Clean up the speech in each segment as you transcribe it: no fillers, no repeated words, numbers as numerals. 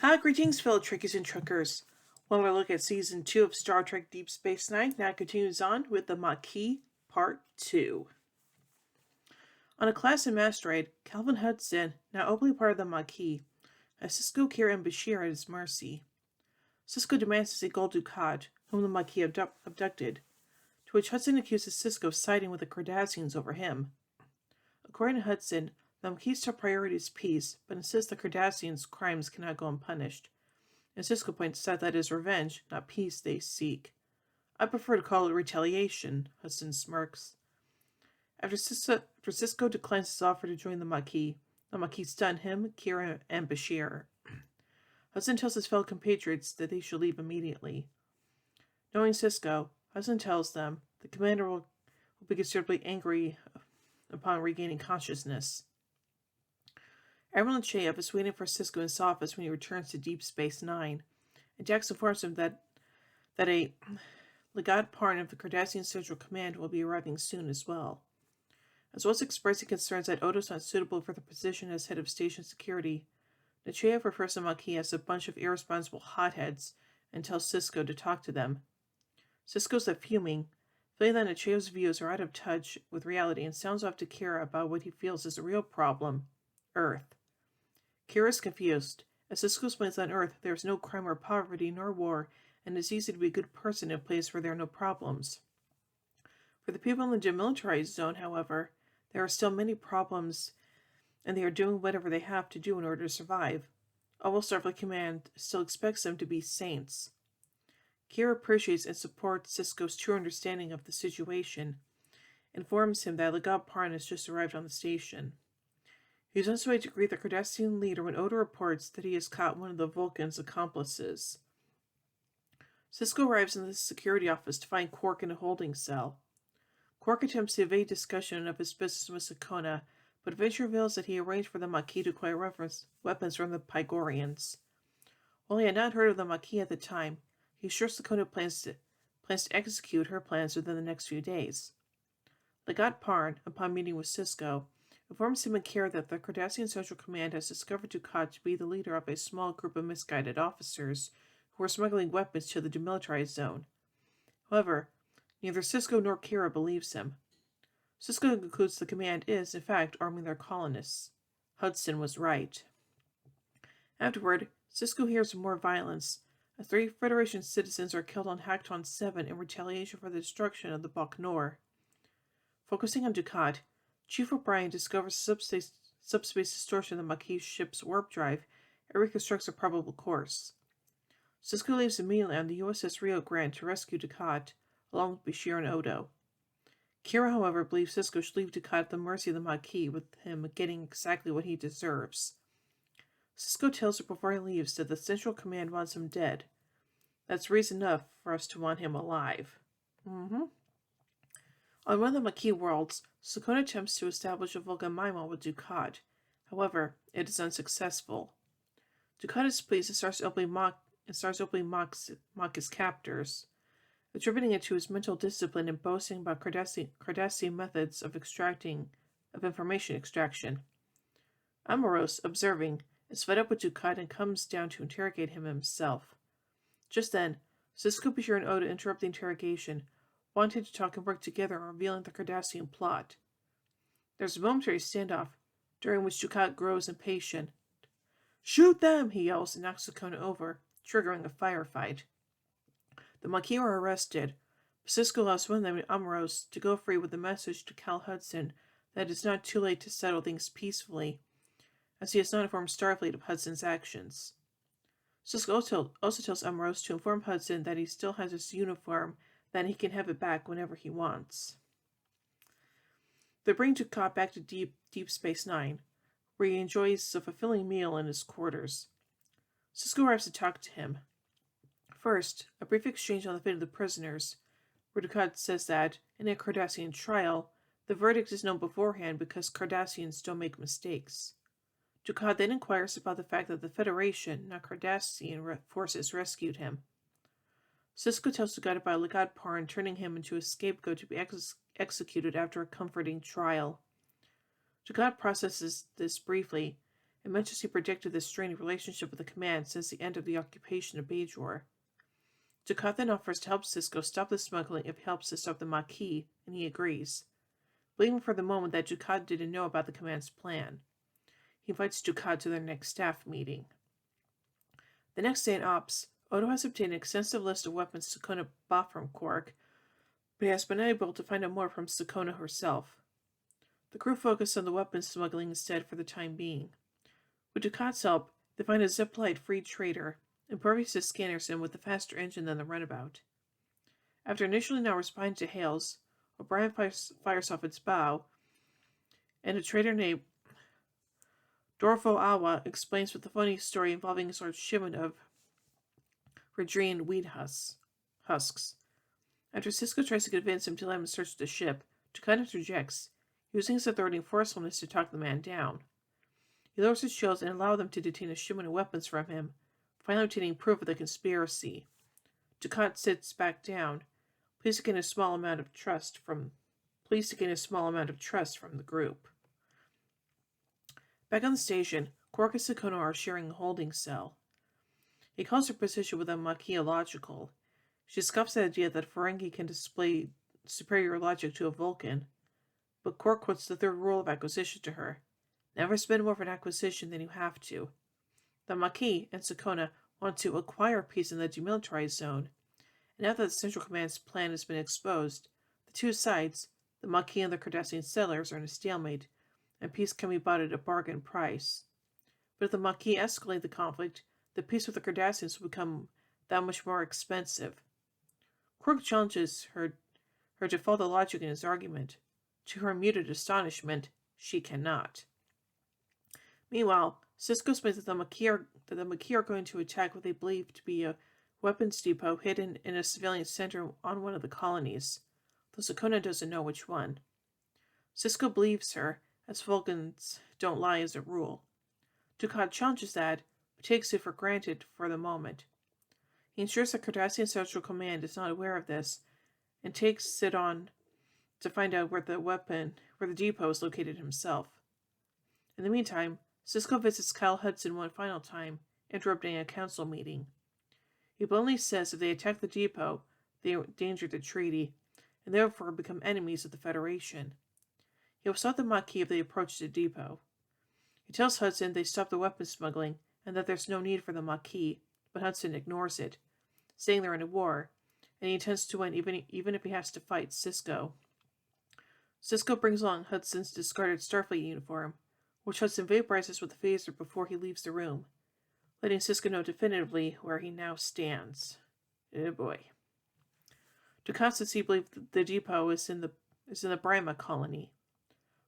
Greetings, fellow Trekkies and Truckers. When we look at Season 2 of Star Trek Deep Space Nine, now continues on with the Maquis Part 2. On a class in asteroid, Calvin Hudson, now openly part of the Maquis, has Cisco, Kira, and Bashir at his mercy. Cisco demands to see Gul Dukat, whom the Maquis abducted, to which Hudson accuses Cisco of siding with the Cardassians over him. According to Hudson, the Maquis' top priority is peace, but insists the Cardassians' crimes cannot go unpunished. And Cisco points out that it is revenge, not peace, they seek. I prefer to call it retaliation, Hudson smirks. After Cisco declines his offer to join the Maquis stun him, Kira, and Bashir. Hudson tells his fellow compatriots that they should leave immediately. Knowing Cisco, Hudson tells them the commander will be considerably angry upon regaining consciousness. Admiral Cheyev is waiting for Cisco in his office when he returns to Deep Space Nine, and Jax informs him that a Legat Parn of the Cardassian Central Command will be arriving soon as well. As well as expressing concerns that Odo's not suitable for the position as head of station security, Nechayev refers to Maquis as a bunch of irresponsible hotheads and tells Cisco to talk to them. Cisco's left fuming, feeling that Nechayev's views are out of touch with reality, and sounds off to Kira about what he feels is a real problem: Earth. Kira is confused. As Cisco explains that on Earth, there is no crime or poverty nor war, and it is easy to be a good person in a place where there are no problems. For the people in the demilitarized zone, however, there are still many problems, and they are doing whatever they have to do in order to survive. All Starfleet Command still expects them to be saints. Kira appreciates and supports Cisco's true understanding of the situation, informs him that Legat Parn has just arrived on the station. He is on his way to greet the Cardassian leader when Odo reports that he has caught one of the Vulcan's accomplices. Cisco arrives in the security office to find Quark in a holding cell. Quark attempts to evade discussion of his business with Sakona, but eventually reveals that he arranged for the Maquis to acquire weapons from the Pygorians. While he had not heard of the Maquis at the time, he is sure Sakona plans to execute her plans within the next few days. Legat Parn, upon meeting with Cisco, informs him and Kira that the Cardassian Central Command has discovered Dukat to be the leader of a small group of misguided officers who are smuggling weapons to the demilitarized zone. However, neither Cisco nor Kira believes him. Cisco concludes the command is, in fact, arming their colonists. Hudson was right. Afterward, Cisco hears of more violence, as 3 Federation citizens are killed on Hacton 7 in retaliation for the destruction of the Bok-Nor. Focusing on Dukat, Chief O'Brien discovers subspace distortion of the Maquis ship's warp drive and reconstructs a probable course. Cisco leaves immediately on the USS Rio Grande to rescue Dukat, along with Bashir and Odo. Kira, however, believes Cisco should leave Dukat at the mercy of the Maquis, with him getting exactly what he deserves. Cisco tells her before he leaves that the Central Command wants him dead. That's reason enough for us to want him alive. On one of the Maquis worlds, Sakona attempts to establish a Vulcan Maimon with Dukat. However, it is unsuccessful. Dukat is pleased and starts openly mock his captors, attributing it to his mental discipline and boasting about Cardassian methods of information extraction. Amoros, observing, is fed up with Dukat and comes down to interrogate him himself. Just then, Cisco, Bashir, and Odo interrupt the interrogation, wanting to talk and work together on revealing the Cardassian plot. There's a momentary standoff, during which Dukat grows impatient. "Shoot them!" he yells and knocks Sakona over, triggering a firefight. The Maquis are arrested, but Cisco allows one of them, Amoros, to go free with a message to Cal Hudson that it is not too late to settle things peacefully, as he has not informed Starfleet of Hudson's actions. Cisco also tells Amoros to inform Hudson that he still has his uniform, that he can have it back whenever he wants. They bring Dukat back to Deep Space Nine, where he enjoys a fulfilling meal in his quarters. Cisco arrives to talk to him. First, a brief exchange on the fate of the prisoners, where Dukat says that, in a Cardassian trial, the verdict is known beforehand because Cardassians don't make mistakes. Dukat then inquires about the fact that the Federation, not Cardassian forces, rescued him. Cisco tells Dukat about Legat Parn turning him into a scapegoat to be executed after a comforting trial. Dukat processes this briefly and mentions he predicted this strained relationship with the command since the end of the occupation of Bajor. Dukat then offers to help Sisko stop the smuggling if he helps to stop the Maquis, and he agrees, believing for the moment that Dukat didn't know about the command's plan. He invites Dukat to their next staff meeting. The next day in Ops, Odo has obtained an extensive list of weapons Sakona bought from Quark, but he has been unable to find out more from Sakona herself. The crew focus on the weapons smuggling instead for the time being. With Dukat's help, they find a Ziplite free trader, impervious to scanners and with a faster engine than the runabout. After initially not responding to hails, O'Brien fires off its bow, and a trader named Dorfo Awa explains with a funny story involving a sort of shipment of Redrian weed husks. After Sisko tries to convince him to let him search the ship, Dukat interjects, using his authority and forcefulness to talk the man down. He lowers his shields and allows them to detain a shipment of weapons from him, finally obtaining proof of the conspiracy. Dukat sits back down, pleased to gain a small amount of trust from the group. Back on the station, Quark and Sakona are sharing a holding cell. He calls her position with them Maquis illogical. She scoffs at the idea that Ferengi can display superior logic to a Vulcan, but Quark quotes the third rule of acquisition to her. Never spend more for an acquisition than you have to. The Maquis and Sakona want to acquire peace in the demilitarized zone, and now that the Central Command's plan has been exposed, the two sides, the Maquis and the Cardassian settlers, are in a stalemate, and peace can be bought at a bargain price. But if the Maquis escalate the conflict, the peace with the Cardassians will become that much more expensive. Quark challenges her to follow the logic in his argument. To her muted astonishment, she cannot. Meanwhile, Sisko explains that the Maquis are going to attack what they believe to be a weapons depot hidden in a civilian center on one of the colonies, though Sakona doesn't know which one. Sisko believes her, as Vulcans don't lie as a rule. Dukat challenges that, but takes it for granted for the moment. He ensures that Cardassian Central Command is not aware of this, and takes it on to find out where the depot is located himself. In the meantime, Sisko visits Kyle Hudson one final time, interrupting a council meeting. He bluntly says if they attack the depot, they endanger the treaty, and therefore become enemies of the Federation. He will stop the Maquis if they approach the depot. He tells Hudson they stop the weapons smuggling and that there's no need for the Maquis, but Hudson ignores it, saying they're in a war, and he intends to win even if he has to fight Sisko. Sisko brings along Hudson's discarded Starfleet uniform, which Hudson vaporizes with a phaser before he leaves the room, letting Sisko know definitively where he now stands. Oh boy. Dukat says he believes the depot is in the Brima colony.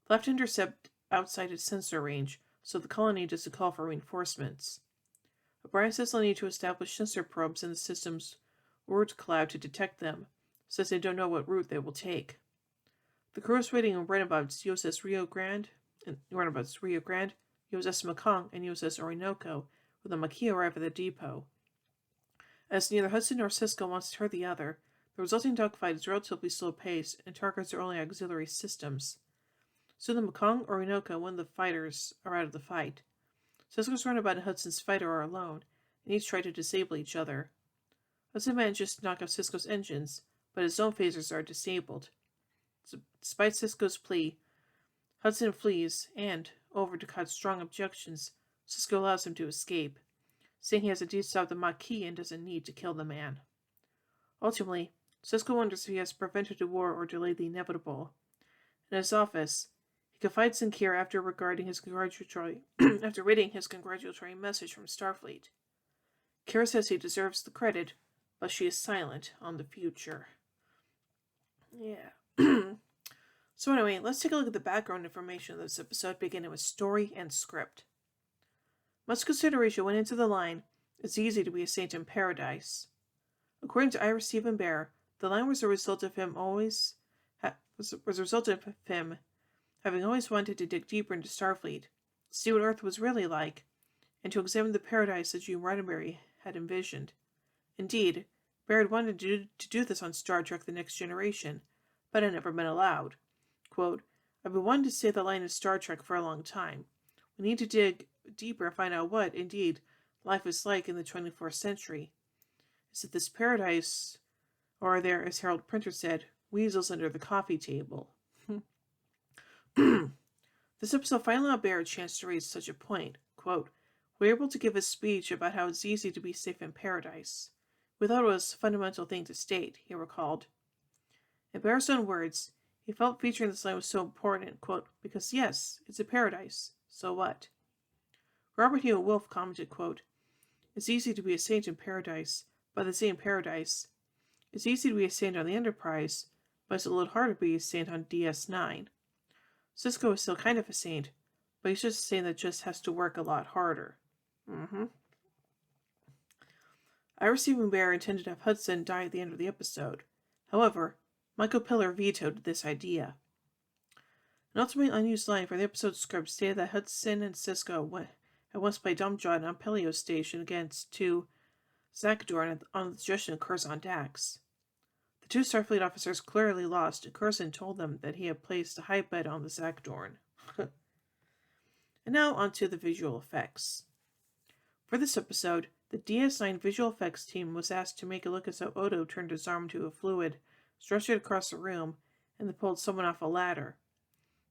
They'll have to intercept outside its sensor range, so the colony doesn't call for reinforcements. O'Brien says they'll need to establish sensor probes in the system's word cloud to detect them, since they don't know what route they will take. The crew is waiting on runabouts USS Rio Grande, USS Mekong, and USS Orinoco, when the Maquis arrive at the depot. As neither Hudson nor Sisko wants to hurt the other, the resulting dogfight is relatively slow paced and targets their only auxiliary systems. Soon the Mekong, Orinoco, and one of the fighters are out of the fight. Sisko's runabout and Hudson's fighter are alone, and each try to disable each other. Hudson manages to knock out Sisko's engines, but his own phasers are disabled. Despite Sisko's plea, Hudson flees, and, over Dukat's strong objections, Sisko allows him to escape, saying he has indeed stopped the Maquis and doesn't need to kill the man. Ultimately, Sisko wonders if he has prevented a war or delayed the inevitable. In his office, he confides in Kira after reading his congratulatory message from Starfleet. Kira says he deserves the credit, but she is silent on the future. Yeah. So anyway, let's take a look at the background information of this episode, beginning with story and script. Much consideration went into the line, "It's easy to be a saint in paradise." According to Ira Stephen Bear, the line was a result of him having always wanted to dig deeper into Starfleet, to see what Earth was really like, and to examine the paradise that Gene Roddenberry had envisioned. Indeed, Bear had wanted to do this on Star Trek The Next Generation, but had never been allowed. Quote, "I've been wanting to say the line in Star Trek for a long time. We need to dig deeper and find out what, indeed, life is like in the 24th century. Is it this paradise, or are there, as Harold Printer said, weasels under the coffee table? This episode finally allowed Bear a chance to raise such a point. Quote, "We were able to give a speech about how it's easy to be safe in paradise. We thought it was a fundamental thing to state," he recalled. In Bear's own words, he felt featuring this line was so important, quote, "because yes, it's a paradise. So what?" Robert Hewitt Wolfe commented, quote, "It's easy to be a saint in paradise, but the same paradise. It's easy to be a saint on the Enterprise, but it's a little harder to be a saint on DS9. Sisko is still kind of a saint, but he's just a saint that just has to work a lot harder." Ira Steven Bear intended to have Hudson die at the end of the episode. However, Michael Piller vetoed this idea. An ultimately unused line from the episode script stated that Hudson and Sisko had once played dumb John on Pelio's station against two Zakdorn on the suggestion of Curzon Dax. The two Starfleet officers clearly lost, and Curzon told them that he had placed a high bet on the Zakdorn. And now onto the visual effects. For this episode, the DS9 visual effects team was asked to make it look as though Odo turned his arm to a fluid, stretched it across the room, and then pulled someone off a ladder.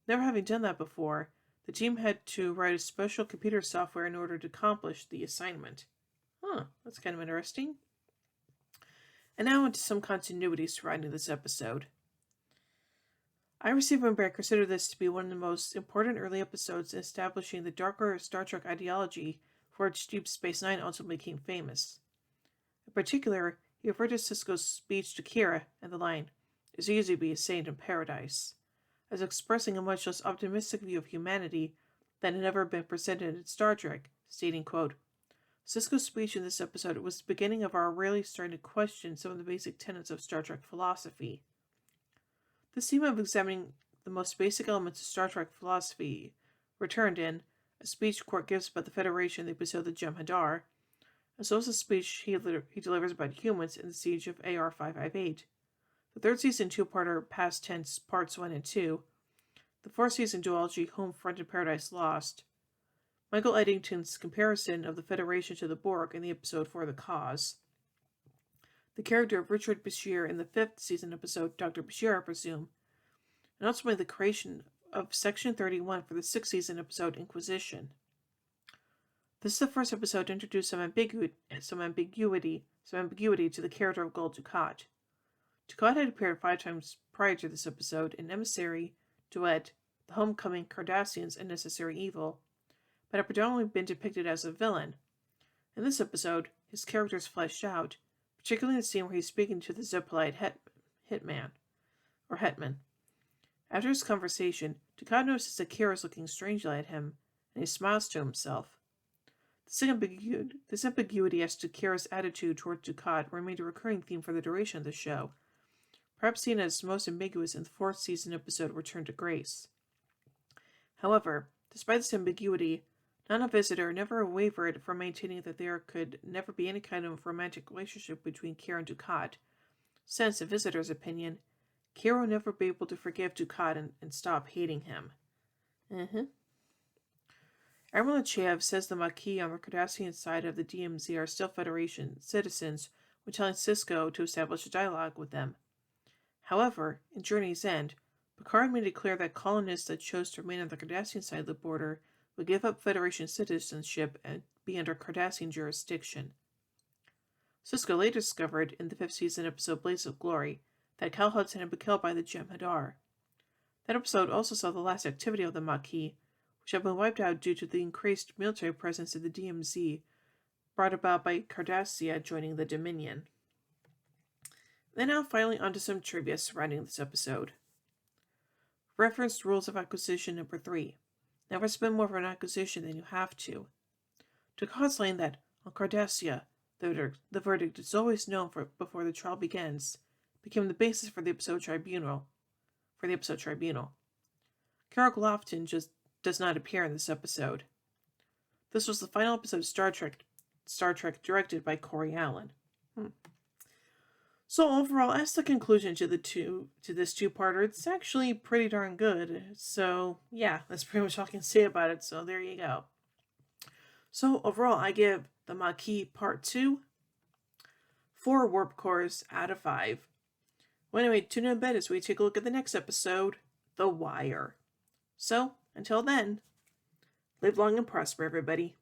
Never having done that before, the team had to write a special computer software in order to accomplish the assignment. That's kind of interesting. And now into some continuity surrounding this episode. Ira Steven Bear considered this to be one of the most important early episodes in establishing the darker Star Trek ideology for which Deep Space Nine ultimately became famous. In particular, he referred to Sisko's speech to Kira and the line, "It's easy to be a saint in paradise," as expressing a much less optimistic view of humanity than had ever been presented in Star Trek, stating, quote, "Sisko's speech in this episode was the beginning of our really starting to question some of the basic tenets of Star Trek philosophy." This theme of examining the most basic elements of Star Trek philosophy returned in a speech Quark gives about the Federation in the episode The Jem'Hadar, as well as a speech he delivers about humans in the Siege of AR-558, the third season two-parter Past Tense Parts 1 and 2, the fourth season duology Homefront and Paradise Lost, Michael Eddington's comparison of the Federation to the Borg in the episode For the Cause, the character of Richard Bashir in the fifth season episode Dr. Bashir, I presume, and ultimately the creation of Section 31 for the sixth season episode Inquisition. This is the first episode to introduce some ambiguity to the character of Gul Dukat. Dukat had appeared 5 times prior to this episode in Emissary, Duet, The Homecoming, Cardassians, and Necessary Evil, but had predominantly been depicted as a villain. In this episode, his character is fleshed out, particularly in the scene where he's speaking to the Zepelite Hetman. After his conversation, Dukat notices that Kira is looking strangely at him, and he smiles to himself. This ambiguity as to Kira's attitude toward Dukat remained a recurring theme for the duration of the show, perhaps seen as most ambiguous in the fourth season episode Return to Grace. However, despite this ambiguity, Nana Visitor never wavered from maintaining that there could never be any kind of romantic relationship between Kira and Dukat, since, in Visitor's opinion, Kira will never be able to forgive Dukat and stop hating him. Admiral Chev says the Maquis on the Cardassian side of the DMZ are still Federation citizens when telling Sisko to establish a dialogue with them. However, in Journey's End, Picard made it clear that colonists that chose to remain on the Cardassian side of the border would give up Federation citizenship and be under Cardassian jurisdiction. Sisko later discovered in the 5th season episode Blaze of Glory that Cal Hudson had been killed by the Jem'Hadar. That episode also saw the last activity of the Maquis, which had been wiped out due to the increased military presence in the DMZ brought about by Cardassia joining the Dominion. Then now finally onto some trivia surrounding this episode. Referenced Rules of Acquisition number 3. Never spend more for an acquisition than you have to. Dukat's line that, on Cardassia, the verdict is always known before the trial begins, became the basis for the episode Tribunal. Carol Lofton just does not appear in this episode. This was the final episode of Star Trek directed by Corey Allen. So overall, as the conclusion to this two-parter, it's actually pretty darn good. So yeah, that's pretty much all I can say about it. So there you go. So overall, I give the Maquis Part 2 4 warp cores out of 5. Well, anyway, tune in bed as we take a look at the next episode, The Wire. So, until then, live long and prosper, everybody.